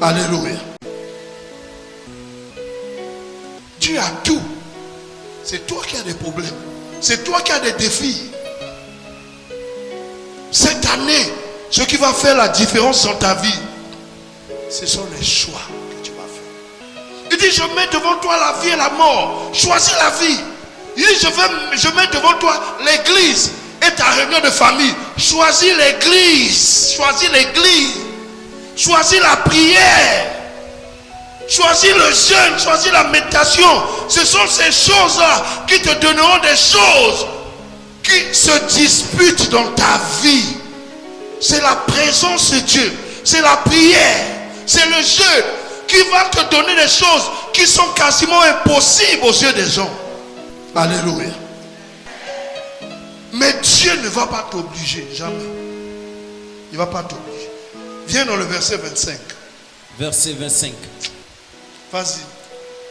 Alléluia. Dieu a tout. C'est toi qui as des problèmes. C'est toi qui as des défis. Cette année, ce qui va faire la différence dans ta vie, ce sont les choix que tu vas faire. Il dit, je mets devant toi la vie et la mort. Choisis la vie. Il dit, je mets devant toi l'église et ta réunion de famille. Choisis l'église. Choisis l'église. Choisis la prière. Choisis le jeûne. Choisis la méditation. Ce sont ces choses-là qui te donneront des choses qui se disputent dans ta vie. C'est la présence de Dieu. C'est la prière. C'est le jeûne qui va te donner des choses qui sont quasiment impossibles aux yeux des gens. Alléluia. Mais Dieu ne va pas t'obliger, jamais. Il ne va pas t'obliger. Viens dans le verset 25. Verset 25. Vas-y.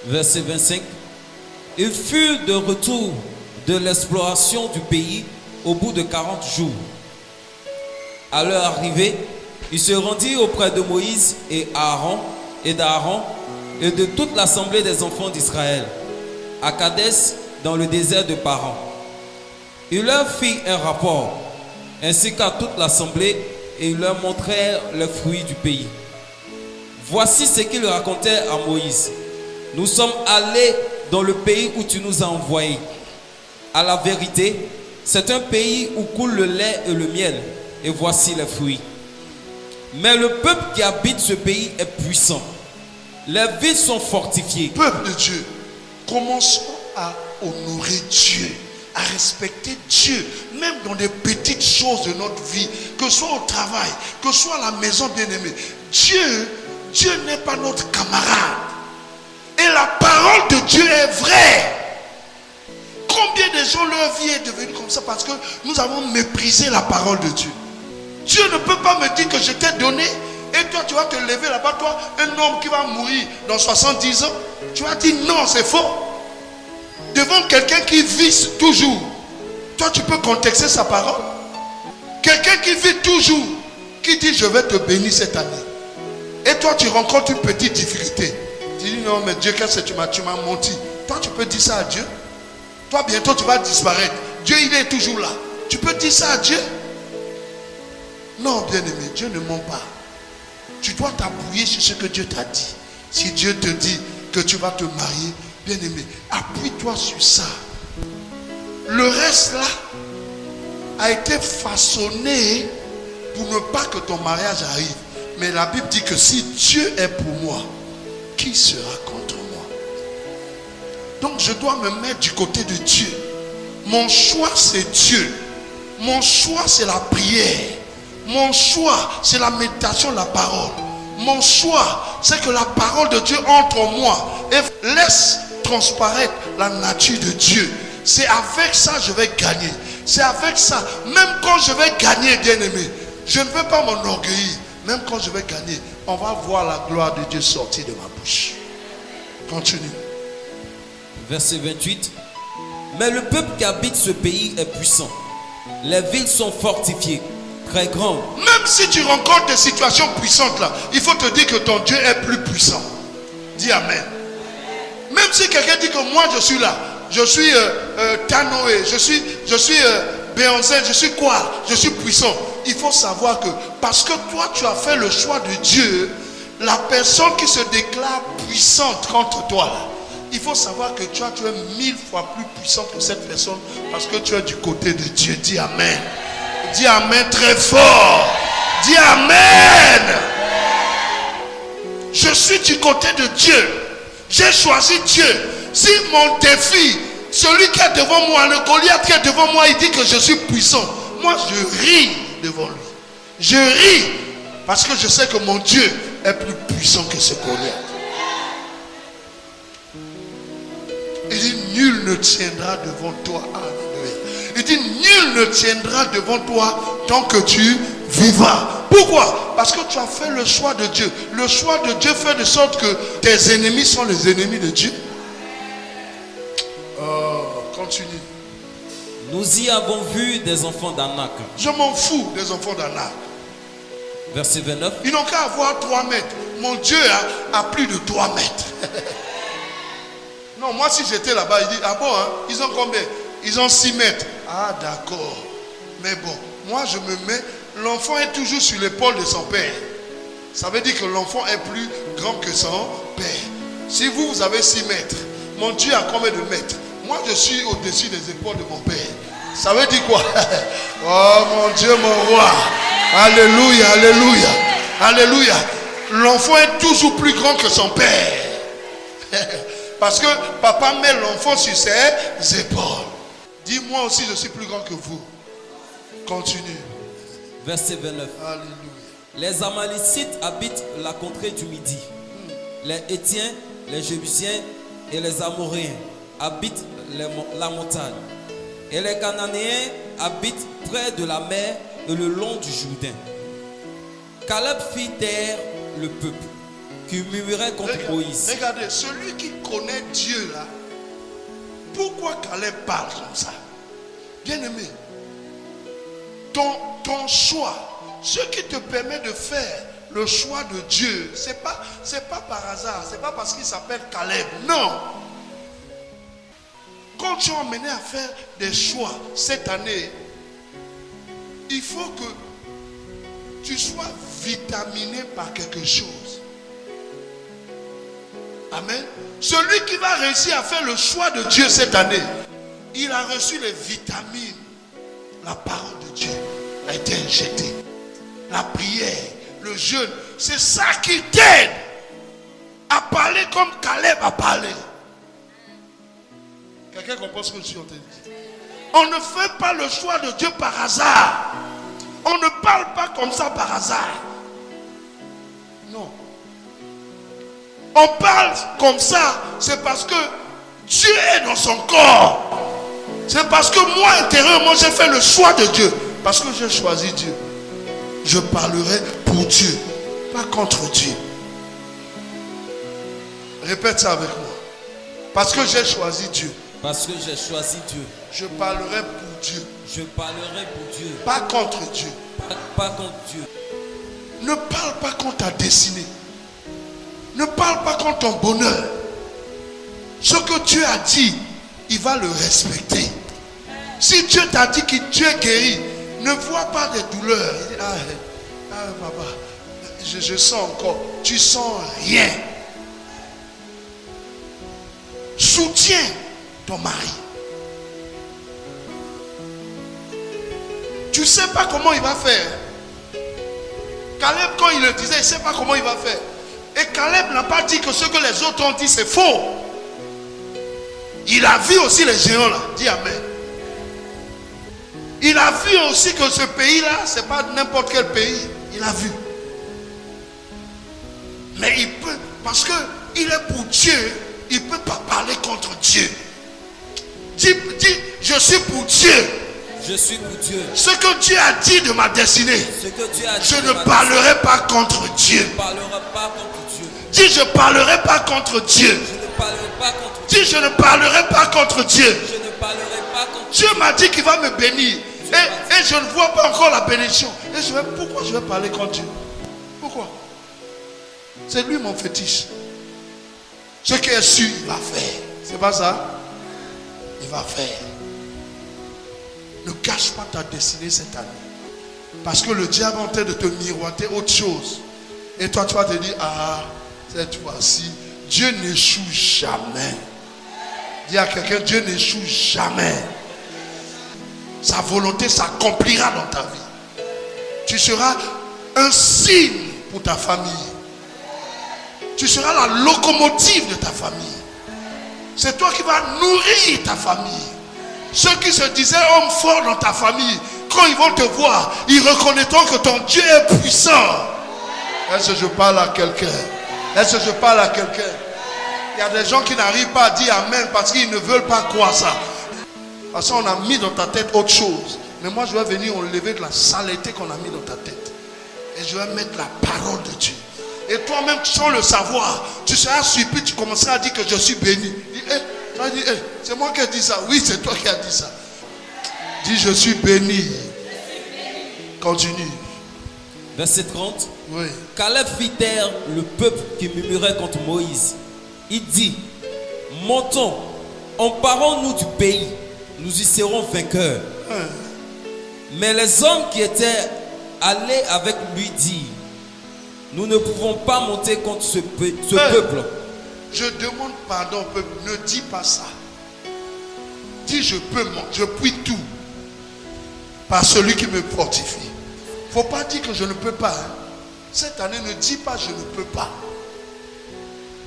Verset 25. Il fut de retour de l'exploration du pays au bout de 40 jours. À leur arrivée, il se rendit auprès de Moïse et d'Aaron et de toute l'assemblée des enfants d'Israël, à Kadès, dans le désert de Paran. Il leur fit un rapport, ainsi qu'à toute l'assemblée, et il leur montrait les fruits du pays. Voici ce qu'il racontait à Moïse. Nous sommes allés dans le pays où tu nous as envoyés. À la vérité, c'est un pays où coule le lait et le miel, et voici les fruits. Mais le peuple qui habite ce pays est puissant. Les villes sont fortifiées. Peuple de Dieu, commençons à honorer Dieu, à respecter Dieu, même dans des petites choses de notre vie, que ce soit au travail, que ce soit à la maison bien-aimée. Dieu n'est pas notre camarade. Et la parole de Dieu est vraie. Combien de gens, leur vie est devenue comme ça parce que nous avons méprisé la parole de Dieu. Dieu ne peut pas me dire que je t'ai donné et toi tu vas te lever là-bas, toi, un homme qui va mourir dans 70 ans. Tu vas dire non, c'est faux. Devant quelqu'un qui vit toujours, toi tu peux contexter sa parole. Quelqu'un qui vit toujours, qui dit je vais te bénir cette année. Et toi tu rencontres une petite difficulté. Tu dis non mais Dieu, qu'est-ce que tu m'as menti. Toi tu peux dire ça à Dieu. Toi bientôt tu vas disparaître. Dieu il est toujours là. Tu peux dire ça à Dieu. Non, bien-aimé, Dieu ne ment pas. Tu dois t'appuyer sur ce que Dieu t'a dit. Si Dieu te dit que tu vas te marier, bien-aimé, appuie-toi sur ça. Le reste là a été façonné pour ne pas que ton mariage arrive. Mais la Bible dit que si Dieu est pour moi, qui sera contre moi? Donc je dois me mettre du côté de Dieu. Mon choix c'est Dieu. Mon choix c'est la prière. Mon choix, c'est la méditation de la parole. Mon choix, c'est que la parole de Dieu entre en moi et laisse transparaître la nature de Dieu. C'est avec ça que je vais gagner. C'est avec ça, même quand je vais gagner, bien-aimé, je ne vais pas m'enorgueillir. Même quand je vais gagner, on va voir la gloire de Dieu sortir de ma bouche. Continue. Verset 28. Mais le peuple qui habite ce pays est puissant. Les villes sont fortifiées. Très grande. Même si tu rencontres des situations puissantes là, il faut te dire que ton Dieu est plus puissant. Dis Amen. Même si quelqu'un dit que moi je suis là, je suis Tanoé, je suis Béyoncé, je suis quoi? Je suis puissant. Il faut savoir que parce que toi tu as fait le choix de Dieu, la personne qui se déclare puissante contre toi là, il faut savoir que tu es 1000 fois plus puissant que cette personne parce que tu es du côté de Dieu. Dis Amen. Dis Amen très fort. Dis Amen. Je suis du côté de Dieu. J'ai choisi Dieu. Si mon défi, celui qui est devant moi, le Goliath qui est devant moi, il dit que je suis puissant, moi je ris devant lui. Je ris parce que je sais que mon Dieu est plus puissant que ce Goliath. Il dit nul ne tiendra devant toi. Il dit nul ne tiendra devant toi tant que tu vivras. Pourquoi? Parce que tu as fait le choix de Dieu. Le choix de Dieu fait de sorte que tes ennemis sont les ennemis de Dieu. Continue. Nous y avons vu des enfants d'Anak. Je m'en fous des enfants d'Anak. Verset 29. Ils n'ont qu'à avoir 3 mètres. mon Dieu a plus de 3 mètres. Non, moi si j'étais là-bas, il dit, ah bon, hein, ils ont combien? Ils ont 6 mètres. Ah d'accord. Mais bon, moi je me mets, l'enfant est toujours sur l'épaule de son père. Ça veut dire que l'enfant est plus grand que son père. Si vous avez 6 mètres, mon Dieu a combien de mètres? Moi je suis au-dessus des épaules de mon père. Ça veut dire quoi? Oh mon Dieu, mon roi. Alléluia, alléluia, alléluia. L'enfant est toujours plus grand que son père. Parce que papa met l'enfant sur ses épaules. Dis, moi aussi je suis plus grand que vous. Continue. Verset 29. Alléluia. Les Amalécites habitent la contrée du Midi. Les Hétiens, les Jébusiens et les Amoréens habitent la montagne. Et les Cananéens habitent près de la mer et le long du Jourdain. Caleb fit taire le peuple qui murmurait contre Moïse. Regardez, celui qui connaît Dieu là, pourquoi Caleb parle comme ça? Bien-aimé, ton choix, ce qui te permet de faire le choix de Dieu, c'est pas par hasard, c'est pas parce qu'il s'appelle Caleb, non. Quand tu es emmené à faire des choix cette année, il faut que tu sois vitaminé par quelque chose. Amen. Celui qui va réussir à faire le choix de Dieu cette année, il a reçu les vitamines. La parole de Dieu a été injectée. La prière, le jeûne, c'est ça qui t'aide à parler comme Caleb a parlé. Quelqu'un comprend ce que je suis en train de dire? On ne fait pas le choix de Dieu par hasard. On ne parle pas comme ça par hasard. Non. On parle comme ça, c'est parce que Dieu est dans son corps. C'est parce que moi, intérieurement, j'ai fait le choix de Dieu. Parce que j'ai choisi Dieu. Je parlerai pour Dieu, pas contre Dieu. Répète ça avec moi. Parce que j'ai choisi Dieu. Parce que j'ai choisi Dieu. Je parlerai pour Dieu. Je parlerai pour Dieu. Pas contre Dieu. Pas contre Dieu. Ne parle pas contre ta destinée. Ne parle pas contre ton bonheur. Ce que Dieu a dit, il va le respecter. Si Dieu t'a dit que Dieu est guéri, ne vois pas des douleurs. Il dit, papa, je sens encore. Tu sens rien. Soutiens ton mari. Tu ne sais pas comment il va faire. Caleb, quand il le disait, il ne sait pas comment il va faire. Et Caleb n'a pas dit que ce que les autres ont dit, c'est faux. Il a vu aussi les géants là. Dis amen. Il a vu aussi que ce pays-là, ce n'est pas n'importe quel pays. Il a vu. Mais il peut, parce qu'il est pour Dieu, il ne peut pas parler contre Dieu. Dis, je suis pour Dieu. Je suis pour Dieu. Ce que Dieu a dit de ma destinée, Ce que Dieu a dit je de ne ma parlerai pas contre Dieu. Je ne parlerai pas contre Dieu. Dis, je ne parlerai pas contre Dieu. Je ne parlerai pas contre Dieu. Dis, je ne parlerai pas contre Dieu. Je ne parlerai pas contre Dieu m'a dit qu'il va me bénir. Et je ne vois pas encore la bénédiction. Et pourquoi je vais parler contre Dieu? Pourquoi? C'est lui mon fétiche. Ce qui est sûr, il va faire. C'est pas ça? Il va faire. Ne cache pas ta destinée cette année. Parce que le diable est en train de te miroiter autre chose. Et toi, tu vas te dire, ah, cette fois-ci, Dieu n'échoue jamais. Dis à quelqu'un, Dieu n'échoue jamais. Sa volonté s'accomplira dans ta vie. Tu seras un signe pour ta famille. Tu seras la locomotive de ta famille. C'est toi qui vas nourrir ta famille. Ceux qui se disaient hommes forts dans ta famille, quand ils vont te voir, ils reconnaîtront que ton Dieu est puissant. Est-ce que je parle à quelqu'un? Est-ce que je parle à quelqu'un? Il y a des gens qui n'arrivent pas à dire amen parce qu'ils ne veulent pas croire ça. Parce qu'on a mis dans ta tête autre chose. Mais moi je vais venir enlever de la saleté qu'on a mis dans ta tête. Et je vais mettre la parole de Dieu. Et toi-même sans le savoir, tu seras surpris, tu commenceras à dire que je suis béni. Dis, tu vas dire, c'est moi qui ai dit ça. Oui, c'est toi qui as dit ça. Dis, je suis béni. Continue. Verset 30. Oui. Caleb fit taire le peuple qui murmurait contre Moïse. Il dit, montons, emparons-nous du pays, nous y serons vainqueurs. Mais les hommes qui étaient allés avec lui dirent, nous ne pouvons pas monter contre ce peuple. Je demande pardon au peuple, ne dis pas ça. Dis je peux, je puis tout par celui qui me fortifie. Il ne faut pas dire que je ne peux pas. Hein. Cette année, ne dis pas je ne peux pas.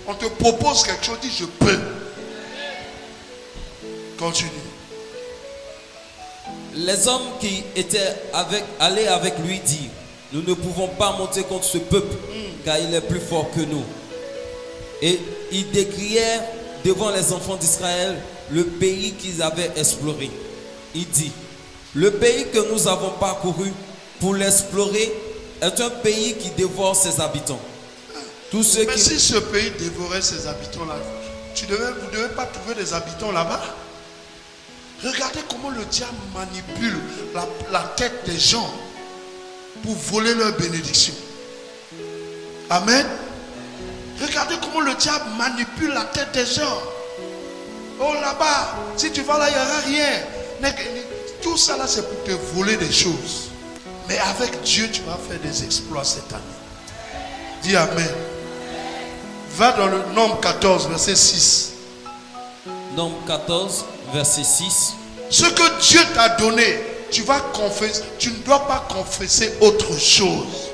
On te propose quelque chose, dis je peux. Continue. Les hommes qui étaient allés avec lui dirent, nous ne pouvons pas monter contre ce peuple, car il est plus fort que nous. Et ils décrièrent devant les enfants d'Israël le pays qu'ils avaient exploré. Il dit, le pays que nous avons parcouru pour l'explorer est un pays qui dévore ses habitants. Tous ceux Mais qui... si ce pays dévorait ses habitants là, vous ne devez pas trouver des habitants là-bas. Regardez comment le diable manipule la tête des gens pour voler leur bénédiction. Amen. Regardez comment le diable manipule la tête des gens. Oh là-bas, si tu vas là, il n'y aura rien. Tout ça là, c'est pour te voler des choses. Mais avec Dieu, tu vas faire des exploits cette année. Dis Amen. Va dans le Nombre 14, verset 6. Nombre 14, verset 6. Ce que Dieu t'a donné, tu vas confesser. Tu ne dois pas confesser autre chose.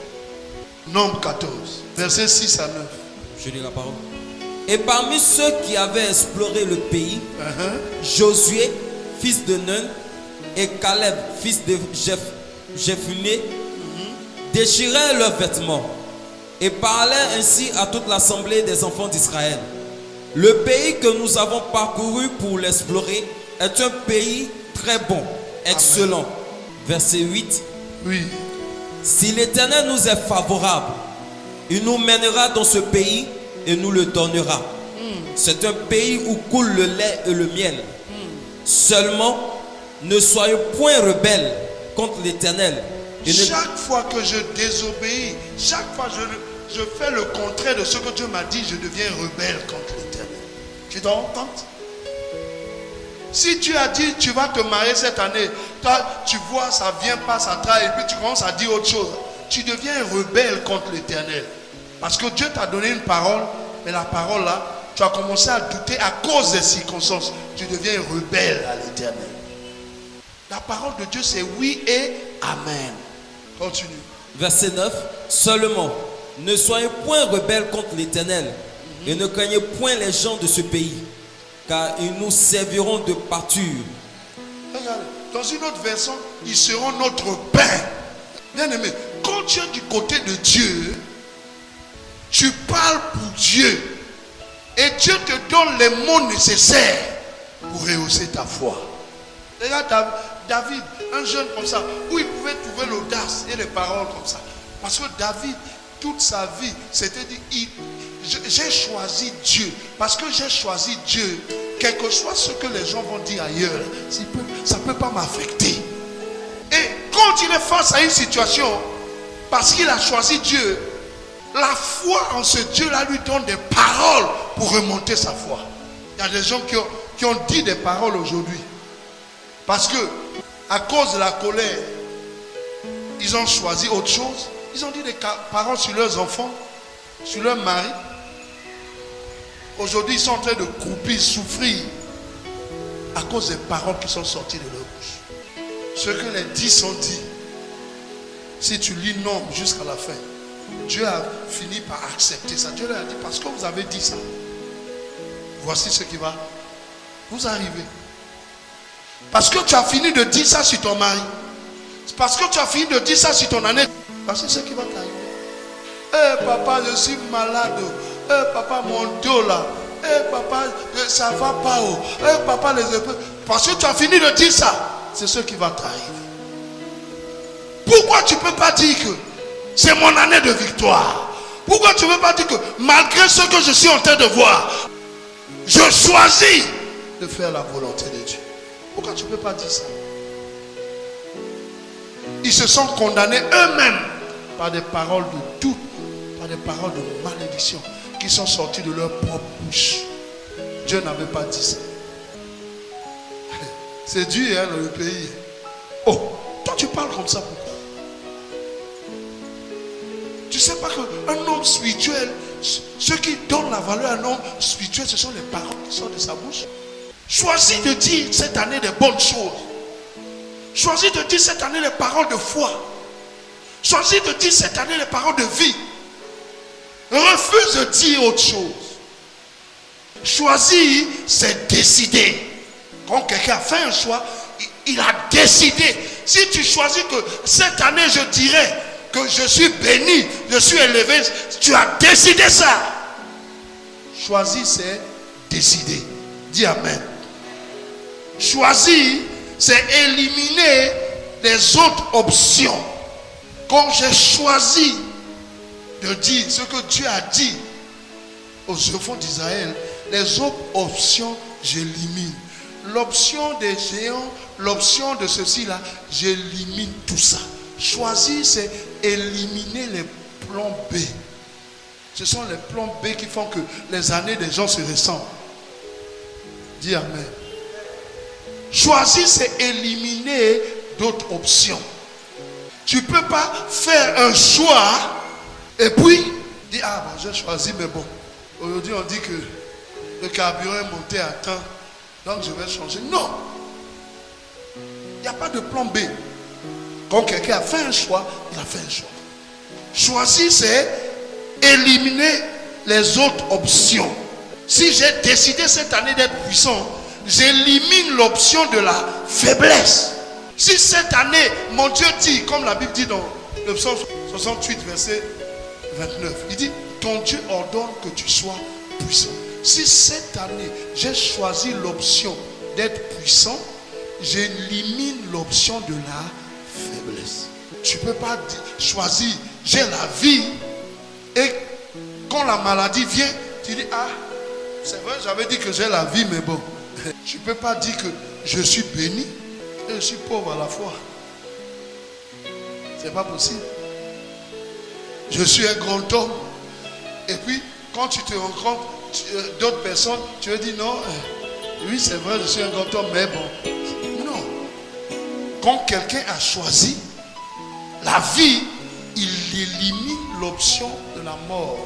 Nombre 14, verset 6 à 9. Je lis la parole. Et parmi ceux qui avaient exploré le pays, Josué, fils de Nun, et Caleb, fils de Jephunnée, déchiraient leurs vêtements et parlaient ainsi à toute l'assemblée des enfants d'Israël. Le pays que nous avons parcouru pour l'explorer est un pays très bon, excellent. Amen. Verset 8. Oui. Si l'Éternel nous est favorable, il nous mènera dans ce pays et nous le donnera. C'est un pays où coule le lait et le miel. Seulement, ne soyez point rebelles contre l'Éternel. Chaque fois que je désobéis, chaque fois que je fais le contraire de ce que Dieu m'a dit, je deviens rebelle contre l'Éternel. Tu dois entendre? Si Dieu a dit tu vas te marier cette année, toi, tu vois ça vient pas, ça travaille, et puis tu commences à dire autre chose, tu deviens rebelle contre l'Éternel. Parce que Dieu t'a donné une parole, mais la parole là, tu as commencé à douter à cause des circonstances. Tu deviens rebelle à l'Éternel. La parole de Dieu c'est oui et amen. Continue. Verset 9. Seulement, ne soyez point rebelles contre l'Éternel et ne craignez point les gens de ce pays, car ils nous serviront de pâture. Regardez, dans une autre version, ils seront notre pain. Bien aimé, quand tu es du côté de Dieu, tu parles pour Dieu. Et Dieu te donne les mots nécessaires pour rehausser ta foi. Regarde David, un jeune comme ça, où il pouvait trouver l'audace et les paroles comme ça. Parce que David, toute sa vie, c'était dit, j'ai choisi Dieu. Parce que j'ai choisi Dieu, quel que soit ce que les gens vont dire ailleurs, ça ne peut pas m'affecter. Et quand il est face à une situation, parce qu'il a choisi Dieu, la foi en ce Dieu-là lui donne des paroles pour remonter sa foi. Il y a des gens qui ont dit des paroles aujourd'hui. Parce que, à cause de la colère, ils ont choisi autre chose. Ils ont dit des paroles sur leurs enfants, sur leur mari. Aujourd'hui, ils sont en train de croupir, souffrir à cause des paroles qui sont sorties de leur bouche. Ce que les 10 ont dit, si tu lis Nombre jusqu'à la fin, Dieu a fini par accepter ça. Dieu leur a dit, parce que vous avez dit ça, voici ce qui va vous arriver. Parce que tu as fini de dire ça sur ton mari. Parce que tu as fini de dire ça sur ton année. Voici ce qui va t'arriver. Eh papa, je suis malade. Eh papa, mon dos là. Eh papa, ça va pas. Eh papa, les épaules. Parce que tu as fini de dire ça. C'est ce qui va t'arriver. Pourquoi tu ne peux pas dire que c'est mon année de victoire? Pourquoi tu ne peux pas dire que malgré ce que je suis en train de voir, je choisis de faire la volonté de Dieu? Pourquoi tu ne peux pas dire ça? Ils se sont condamnés eux-mêmes par des paroles de doute, par des paroles de malédiction qui sont sorties de leur propre bouche. Dieu n'avait pas dit ça. C'est Dieu dans le pays. Oh, toi tu parles comme ça pourquoi? Tu ne sais pas qu'un homme spirituel, ceux qui donnent la valeur à un homme spirituel, ce sont les paroles qui sortent de sa bouche. Choisis de dire cette année des bonnes choses. Choisis de dire cette année les paroles de foi. Choisis de dire cette année les paroles de vie. Refuse de dire autre chose. Choisir, c'est décider. Quand quelqu'un a fait un choix, il a décidé. Si tu choisis que cette année, je dirais que je suis béni, je suis élevé, tu as décidé ça. Choisir, c'est décider. Dis Amen. Choisir, c'est éliminer les autres options. Quand j'ai choisi de dire ce que Dieu a dit aux enfants d'Israël, les autres options, j'élimine. L'option des géants, l'option de ceci-là, j'élimine tout ça. Choisir, c'est éliminer les plans B. Ce sont les plans B qui font que les années des gens se ressemblent. Dis Amen. Choisir, c'est éliminer d'autres options. Tu ne peux pas faire un choix et puis dire, ah ben j'ai choisi, mais bon, aujourd'hui on dit que le carburant est monté à temps, donc je vais changer. Non. Il n'y a pas de plan B. Quand quelqu'un a fait un choix, il a fait un choix. Choisir, c'est éliminer les autres options. Si j'ai décidé cette année d'être puissant, j'élimine l'option de la faiblesse. Si cette année, mon Dieu dit, comme la Bible dit dans le psaume 68, verset 29, il dit, ton Dieu ordonne que tu sois puissant. Si cette année, j'ai choisi l'option d'être puissant, j'élimine l'option de la faiblesse. Tu ne peux pas choisir, j'ai la vie, et quand la maladie vient, tu dis, ah, c'est vrai, j'avais dit que j'ai la vie, mais bon. Tu ne peux pas dire que je suis béni et je suis pauvre à la fois. C'est pas possible. Je suis un grand homme. Et puis, quand tu te rencontres d'autres personnes, tu veux dire non, oui c'est vrai, je suis un grand homme, mais bon. Non. Quand quelqu'un a choisi la vie, il élimine l'option de la mort.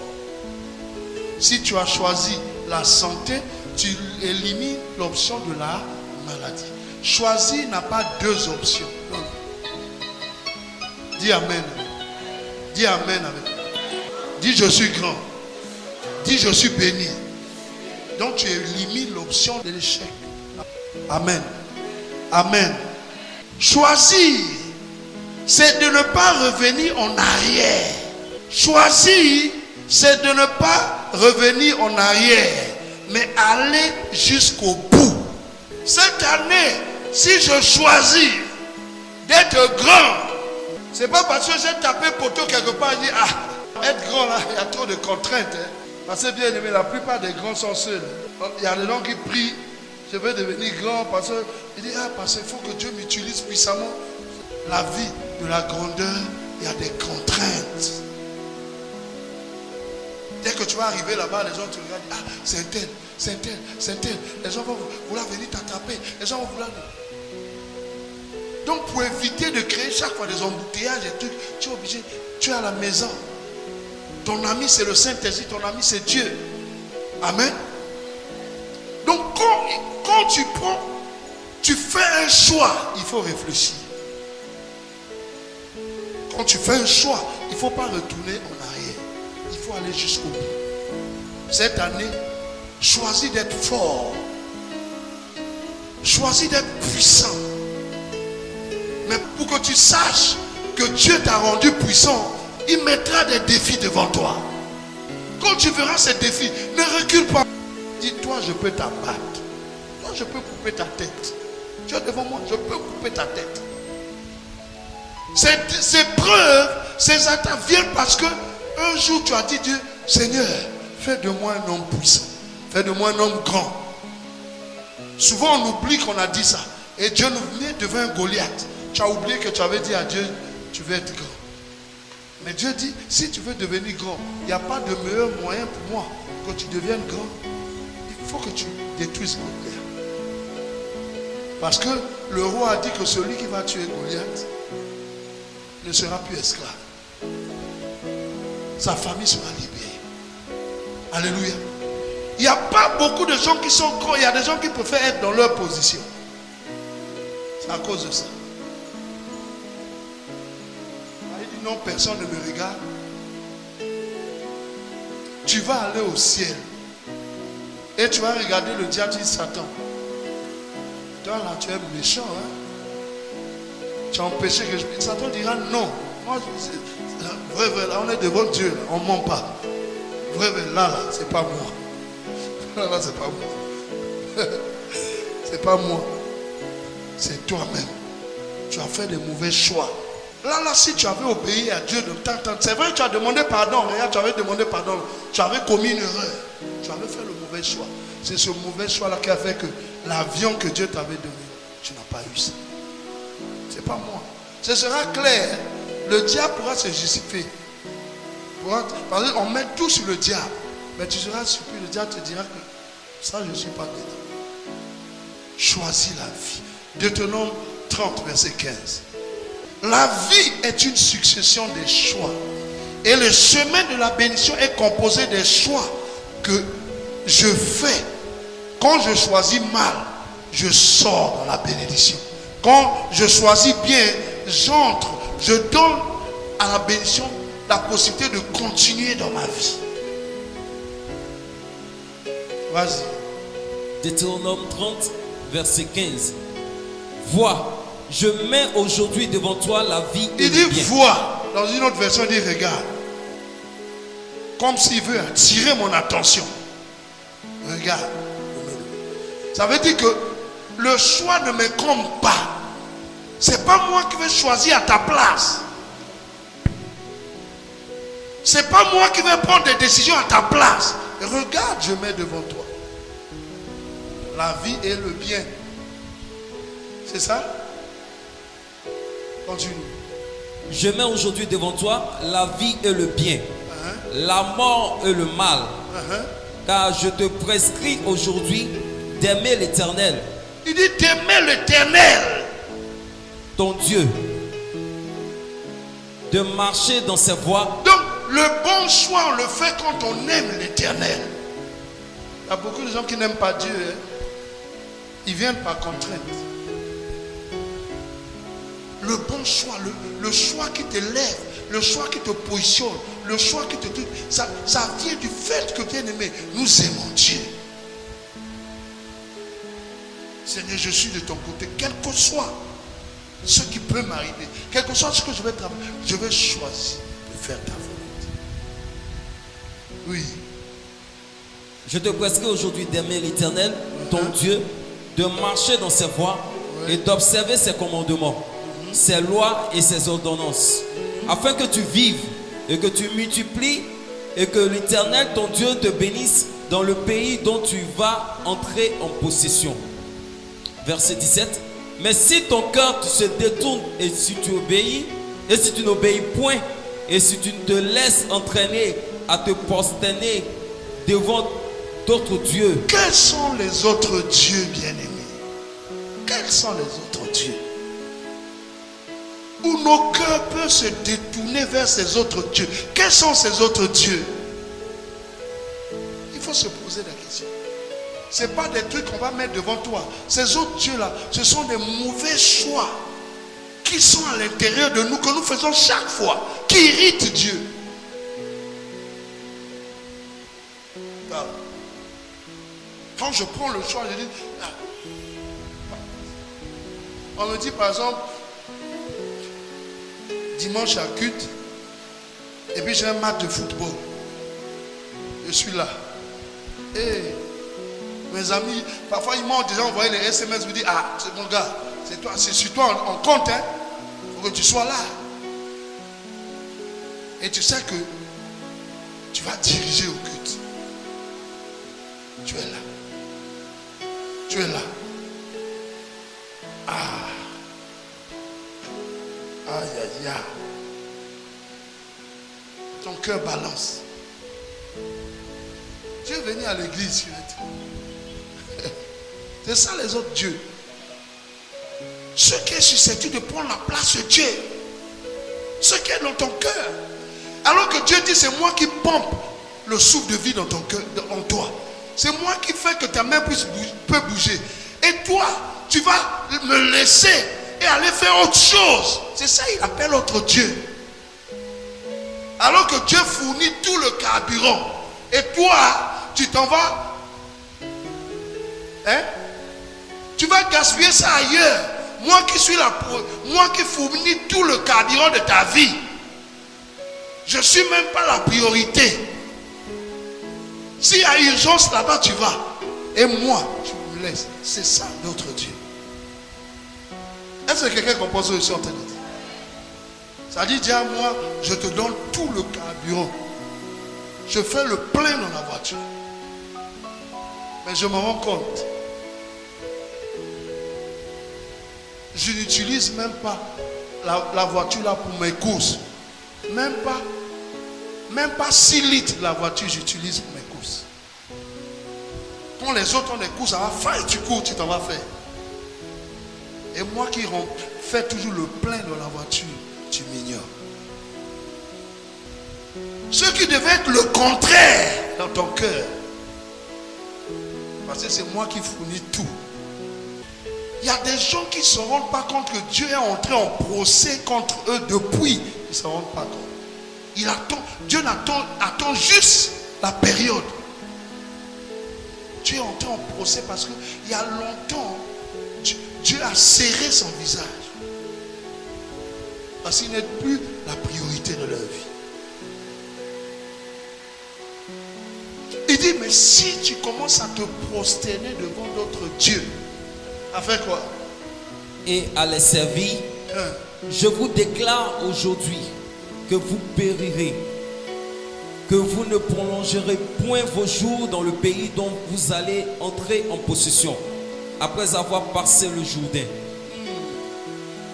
Si tu as choisi la santé, tu élimines l'option de la maladie. Choisir n'a pas deux options. Non. Dis Amen. Dis Amen avec. Dis je suis grand. Dis je suis béni. Donc tu élimines l'option de l'échec. Amen. Amen. Choisir, c'est de ne pas revenir en arrière. Choisir, c'est de ne pas revenir en arrière, mais aller jusqu'au bout. Cette année, si je choisis d'être grand, c'est pas parce que j'ai tapé poteau quelque part et dit, ah, être grand là, il y a trop de contraintes. Hein. Parce que bien aimé, la plupart des grands sont seuls. Il y a des gens qui prient, je veux devenir grand parce que, il dit, ah, parce qu'il faut que Dieu m'utilise puissamment. La vie de la grandeur, il y a des contraintes. Dès que tu vas arriver là-bas, les gens te regardent, ah, c'est un tel, c'est un tel, c'est un tel. Les gens vont vouloir venir t'attraper. Les gens vont vouloir... Donc pour éviter de créer chaque fois des embouteillages et trucs, tu es obligé, tu es à la maison. Ton ami c'est le Saint-Esprit, ton ami c'est Dieu. Amen. Donc quand tu prends, tu fais un choix, il faut réfléchir. Quand tu fais un choix, il ne faut pas retourner en arrière. Il faut aller jusqu'au bout. Cette année, choisis d'être fort. Choisis d'être puissant. Mais pour que tu saches que Dieu t'a rendu puissant, il mettra des défis devant toi. Quand tu verras ces défis, ne recule pas. Dis-toi, je peux t'abattre. Toi, je peux couper ta tête. Tu es devant moi, je peux couper ta tête. Ces preuves, ces attaques viennent parce que un jour tu as dit Dieu, Seigneur, fais de moi un homme puissant. Fais de moi un homme grand. Souvent on oublie qu'on a dit ça. Et Dieu nous met devant un Goliath. Tu as oublié que tu avais dit à Dieu, tu veux être grand. Mais Dieu dit, si tu veux devenir grand, il n'y a pas de meilleur moyen pour moi que tu deviennes grand. Il faut que tu détruises Goliath. Parce que le roi a dit que celui qui va tuer Goliath ne sera plus esclave. Sa famille sera libérée. Alléluia. Il n'y a pas beaucoup de gens qui sont grands. Il y a des gens qui préfèrent être dans leur position. C'est à cause de ça. Il dit non, personne ne me regarde. Tu vas aller au ciel. Et tu vas regarder le diable, tu dis Satan. Toi là, tu es méchant. Hein? Tu as empêché que je... Satan dira non. Moi, vrai, là, on est devant Dieu. Là, on ne ment pas. Vrai, là, c'est pas moi. Là, c'est pas moi. C'est pas moi. C'est toi-même. Tu as fait des mauvais choix. Là, si tu avais obéi à Dieu de temps en temps, c'est vrai que tu as demandé pardon. Regarde, tu avais demandé pardon. Tu avais commis une erreur. Tu avais fait le mauvais choix. C'est ce mauvais choix-là qui a fait que l'avion que Dieu t'avait donné, tu n'as pas eu ça. C'est pas moi. Ce sera clair. Le diable pourra se justifier. Parce qu'on met tout sur le diable. Mais tu seras surpris. Le diable te dira que ça, je ne suis pas dedans. Choisis la vie. Deutéronome 30, verset 15. La vie est une succession des choix. Et le chemin de la bénédiction est composé des choix que je fais. Quand je choisis mal, je sors dans la bénédiction. Quand je choisis bien, j'entre. Je donne à la bénédiction la possibilité de continuer dans ma vie. Vas-y. Deutéronome 30, verset 15. Vois, je mets aujourd'hui devant toi la vie et Il le dit bien. vois. Dans une autre version, il dit regarde. Comme s'il veut attirer mon attention. Regarde. Ça veut dire que le choix ne m'incombe pas. C'est pas moi qui vais choisir à ta place. C'est pas moi qui vais prendre des décisions à ta place. Regarde, je mets devant toi la vie et le bien. C'est ça? Continue. Je mets aujourd'hui devant toi la vie et le bien, la mort et le mal. Car je te prescris aujourd'hui d'aimer l'Éternel, Il dit d'aimer l'Éternel, ton Dieu, de marcher dans ses voies. donc le bon choix on le fait quand on aime l'Éternel. Il y a beaucoup de gens qui n'aiment pas Dieu, hein. Ils viennent par contrainte. Le bon choix, le choix qui te lève, le choix qui te positionne, le choix qui te... Ça vient du fait que, bien aimé, nous aimons Dieu. Seigneur, je suis de ton côté, quel que soit ce qui peut m'arriver, quel que soit ce que je vais travailler, je vais choisir de faire ta volonté. Oui. Je te prescris aujourd'hui d'aimer l'Éternel, ton Dieu, de marcher dans ses voies et d'observer ses commandements, ses lois et ses ordonnances, afin que tu vives et que tu multiplies et que l'Éternel, ton Dieu, te bénisse dans le pays dont tu vas entrer en possession. Verset 17. Mais si ton cœur se détourne et si tu obéis, et si tu n'obéis point, et si tu te laisses entraîner à te prosterner devant d'autres dieux. Quels sont les autres dieux, bien-aimés? Quels sont les autres dieux? Où nos cœurs peuvent se détourner vers ces autres dieux. Quels sont ces autres dieux? Il faut se poser la question. Ce n'est pas des trucs qu'on va mettre devant toi. Ces autres dieux-là, ce sont des mauvais choix qui sont à l'intérieur de nous, que nous faisons chaque fois, qui irritent Dieu. Quand je prends le choix, je dis... On me dit par exemple, dimanche à culte, et puis j'ai un match de football. Je suis là. Et mes amis, parfois ils m'ont déjà envoyé les SMS, ils me disent, ah, c'est mon gars, c'est toi, c'est sur toi, on compte, hein. Il faut que tu sois là. Et tu sais que tu vas diriger au culte. Tu es là. Tu es là. Ah. Aïe, aïe, aïe. ton cœur balance. Tu es venu à l'église. C'est ça les autres dieux. Ce qui est susceptible de prendre la place de Dieu. Ce qui est dans ton cœur. Alors que Dieu dit, c'est moi qui pompe le souffle de vie dans ton cœur, en toi. C'est moi qui fais que ta main peut bouger. Et toi, tu vas me laisser et aller faire autre chose. C'est ça qu'il appelle autre Dieu. Alors que Dieu fournit tout le carburant. Et toi, tu t'en vas. Hein? Tu vas gaspiller ça ailleurs. Moi qui fournis tout le carburant de ta vie. Je ne suis même pas la priorité. S'il y a urgence là-bas, tu vas. Et moi, tu me laisses. C'est ça notre Dieu. Est-ce que quelqu'un comprend ce que je suis en train de dire? Ça dit, dis à moi, je te donne tout le carburant. Je fais le plein dans la voiture. Mais je me rends compte. Je n'utilise même pas la voiture là pour mes courses. Même pas 6 litres de la voiture j'utilise pour mes courses. Quand les autres ont des courses, ça va faire, tu cours, tu t'en vas faire. Et moi qui fais toujours le plein dans la voiture, tu m'ignores. Ce qui devait être le contraire dans ton cœur. Parce que c'est moi qui fournis tout. Il y a des gens qui ne se rendent pas compte que Dieu est entré en procès contre eux depuis. Ils ne se rendent pas compte. Dieu attend juste la période. Dieu est entré en procès parce qu'il y a longtemps, Dieu a serré son visage. Parce qu'il n'est plus la priorité de leur vie. Il dit, mais si tu commences à te prosterner devant d'autres dieux, à faire quoi? Et à les servir, je vous déclare aujourd'hui que vous périrez, que vous ne prolongerez point vos jours dans le pays dont vous allez entrer en possession, après avoir passé le Jourdain.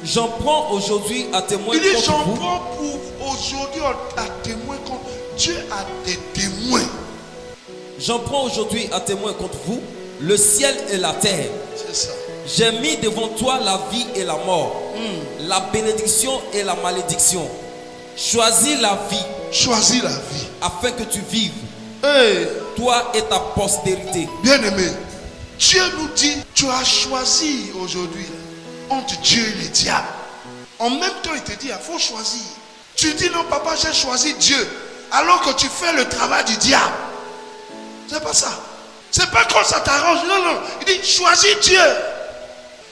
J'en prends aujourd'hui à témoin contre vous. Il dit, j'en vous. prends pour aujourd'hui à témoin contre Dieu a des témoins. J'en prends aujourd'hui à témoin contre vous le ciel et la terre. C'est ça. J'ai mis devant toi la vie et la mort, la bénédiction et la malédiction. Choisis la vie. Choisis la vie. Afin que tu vives. Hey. Toi et ta postérité. Bien-aimé, Dieu nous dit, tu as choisi aujourd'hui entre Dieu et le diable. En même temps, il te dit, il faut choisir. Tu dis, non papa, j'ai choisi Dieu. Alors que tu fais le travail du diable. C'est pas ça. C'est pas quand ça t'arrange. Non, non. Il dit, choisis Dieu.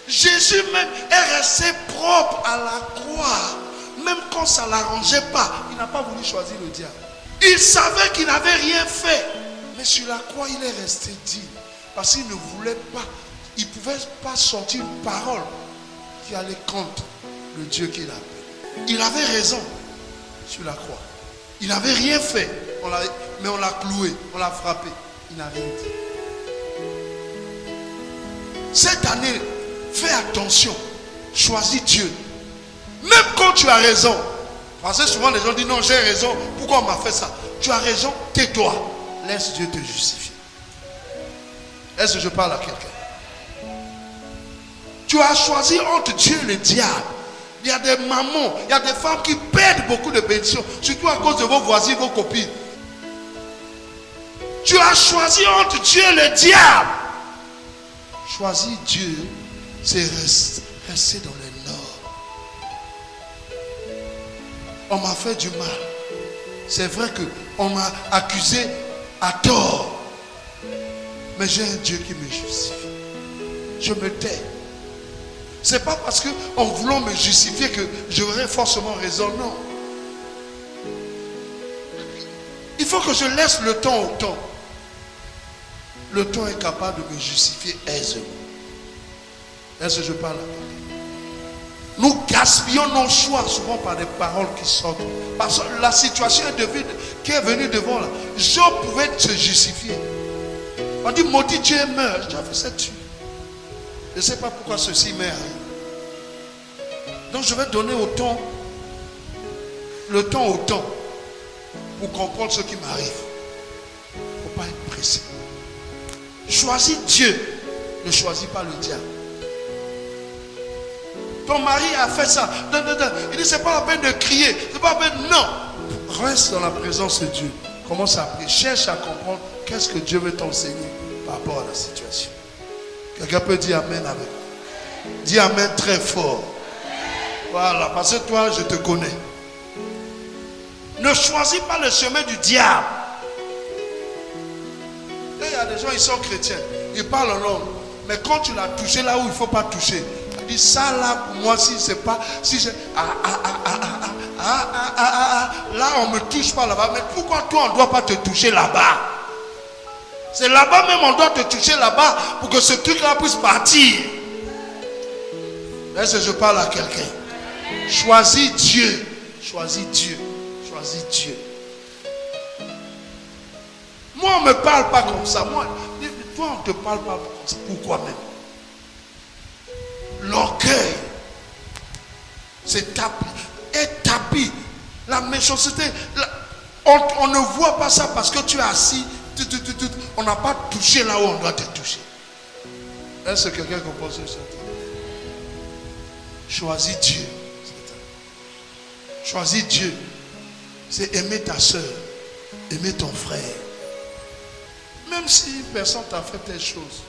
Jésus même est resté propre à la croix. Même quand ça ne l'arrangeait pas. Il n'a pas voulu choisir le diable. Il savait qu'il n'avait rien fait. Mais sur la croix, il est resté digne. Parce qu'il ne voulait pas. Il ne pouvait pas sortir une parole qui allait contre le Dieu qu'il appelle. Il avait raison sur la croix. Il n'avait rien fait. Mais on l'a cloué. On l'a frappé. Il n'a rien dit. Cette année, fais attention. Choisis Dieu. Même quand tu as raison. Parce que souvent les gens disent non, j'ai raison. Pourquoi on m'a fait ça? Tu as raison, tais-toi. Laisse Dieu te justifier. Est-ce que je parle à quelqu'un? Tu as choisi entre Dieu et le diable. Il y a des mamans, il y a des femmes qui perdent beaucoup de bénédictions. Surtout à cause de vos voisins, vos copines. Tu as choisi entre Dieu et le diable. Choisir Dieu, c'est rester dans le nord. On m'a fait du mal. C'est vrai qu'on m'a accusé à tort. Mais j'ai un Dieu qui me justifie. Je me tais. C'est pas parce qu'en voulant me justifier que j'aurai forcément raison, non. Il faut que je laisse le temps au temps. Le temps est capable de me justifier aisément. Est-ce que je parle à quelqu'un? Nous gaspillons nos choix souvent par des paroles qui sortent. Parce que la situation qui est venue devant là, Job pouvait se justifier. On dit maudit Dieu meurt. J'avais cette tuer. Je ne sais pas pourquoi ceci meurt. Donc je vais donner au temps, le temps au temps. pour comprendre ce qui m'arrive. Il ne faut pas être pressé. Choisis Dieu. Ne choisis pas le diable. Ton mari a fait ça. Il dit, c'est pas la peine de crier. C'est pas la peine. Non. Reste dans la présence de Dieu. Commence à prier. Cherche à comprendre qu'est-ce que Dieu veut t'enseigner par rapport à la situation. Quelqu'un peut dire Amen avec moi. Dis Amen très fort. Voilà, parce que toi, je te connais. Ne choisis pas le chemin du diable. Et il y a des gens, ils sont chrétiens. Ils parlent en langue. Mais quand tu l'as touché là où il ne faut pas toucher, il dit ça là, pour moi, si c'est pas. Si je, là, on ne me touche pas là-bas. Mais pourquoi toi, on ne doit pas te toucher là-bas? C'est là-bas même, on doit te toucher là-bas pour que ce truc-là puisse partir. Est-ce que je parle à quelqu'un? Choisis Dieu. Choisis Dieu. Choisis Dieu. Moi, on ne me parle pas comme ça. Moi, toi, on ne te parle pas comme ça. Pourquoi même? L'orgueil, c'est tapis. Et tapis. La méchanceté. On ne voit pas ça parce que tu es assis. On n'a pas touché là où on doit te toucher. Est-ce que quelqu'un comprend ce que je dis? Choisis Dieu. Choisis Dieu. C'est aimer ta soeur, aimer ton frère. Même si personne t'a fait telle chose,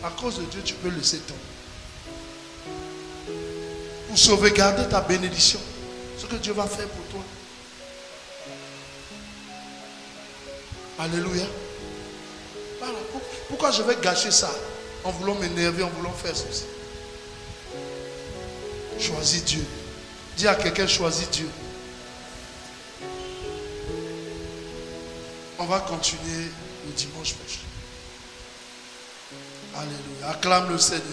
à cause de Dieu, tu peux laisser tomber. Pour sauvegarder ta bénédiction, ce que Dieu va faire pour toi. Alléluia. Voilà. Pourquoi je vais gâcher ça en voulant m'énerver, en voulant faire ceci? Choisis Dieu. Dis à quelqu'un, choisis Dieu. On va continuer le dimanche prochain. Alléluia. Acclame le Seigneur.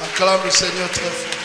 Acclame le Seigneur très fort.